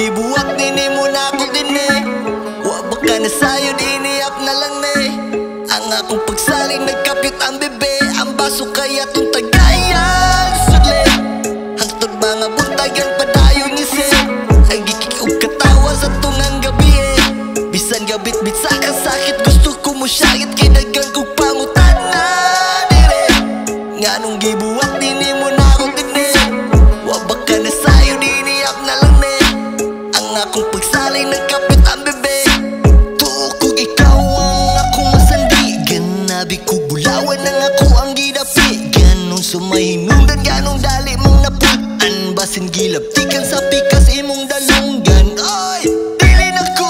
gibuwak nini mo na ako din eh. Wa ba ka na sayo diniyap na lang eh. Ang akong pagsaling nagkapit ang bebe. Ang baso kaya tong tagayan sudle. Hangtod mga buntagan padayon ni se. Ay gikik og katawa sa tungang gabi eh. Bisan gabit-bit sa kasakit gusto ko mo syagit. Kay dagang kong pangutan na dire. Nganong gibuwak nini mo na ako din eh. Wa ba ka na sayo diniyap na lang eh. Ang akong pagsaling nagkapit ang bebe. Tuo kong ikaw ang akong masandigan. Nabi ko bulawan ang ako ang gidapi. Ganong sumahinundan ganong dali mong naputan. Basin gilabtikan sa pikas imong dalunggan. Ay, dili na ko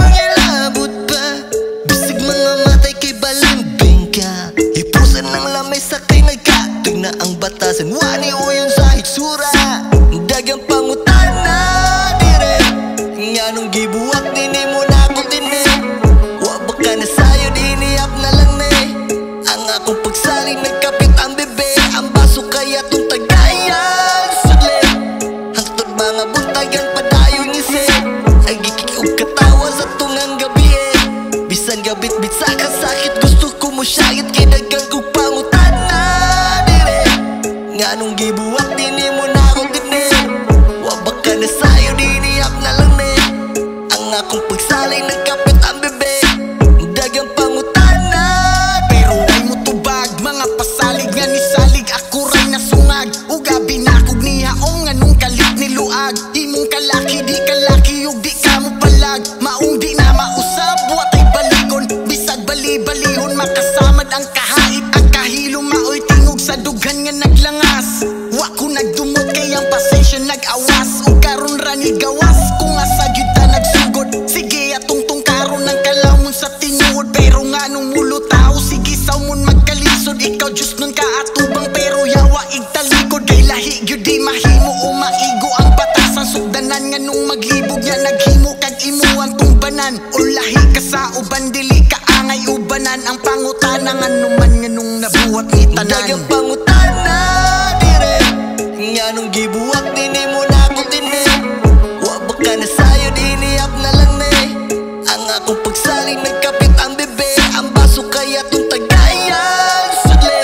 mangilabot pa. Bisig mga matay kay balimbing ka. Ipusan ng lamay sa kay nagkatog na ang batasan. Wani o yun sa hitsura. Dagang pangutan na dire. Nganong gibuwak nini mo na ako din eh. Wa ba ka na sayo diniyap na lang eh. Ang akong pagsaling nagkapit ang bebe. Ang baso kaya tong tagayan sudle. Hangtod mga buntagan padayon ni se. Ay gikik og katawa sa tungang gabi eh. Bisan gabit-bit sa kasakit gusto ko mo syagit. Kay dagang kong pangutan na dire. Nganong gibuwak nini mo na ako din eh. Wa ba ka na sayo diniyap na lang eh. Ang akong pagsaling nagkapit ang bebe. Dagang pangutan na. Pero ay mo tubag, mga pasalig nga ni salig. Ako ray nasungag, uga binakog ni haong anong kalit ni luag. Di mong kalaki, di kalaki, ug di ka mo palag. Maong di na mausap, watay balikon. Bisag bali-balihon, makasamad ang kahait. Ang kahilo maoy tingog sa dughan nga naglangas. Wa ko nagdumot kay ang pasensya nag-awas. Ug karon ra ni gawas, kung asa gyud ta nagsugod. Sige atong karon ng kalawon sa tinuod. Pero nga nung mulo tao, sige sawmon magkalisod. Ikaw Diyos nun kaatubang pero yawa igtalikod. Kay lahi gyud di mahimo o maigo ang batasan. Sugdanan nga nung maglibog niya naghimo kag imo ang tumbanan. O lahi ka sa uban dili ka angay ubanan. Ang pangutana nga numan nga nung nabuhat ni tanan. Dagang pangutan na dire. Nganong gibuwak nini mo na ako din eh. Wa ba ka na sayo diniyap na lang eh. Ang akong pagsaling nagkapit ang bebe. Ang baso kaya tong tagayan sudle.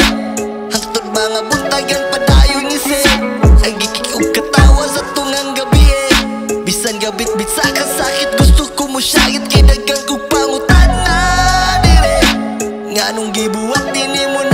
Hangtod mga buntagan padayon ni se. Ay gikik og katawa sa tungang gabi eh. Bisan gabit-bit sa kasakit gusto ko mo syagit. Kay dagang kong pangutan na dire. Nganong gibuwak nini mo na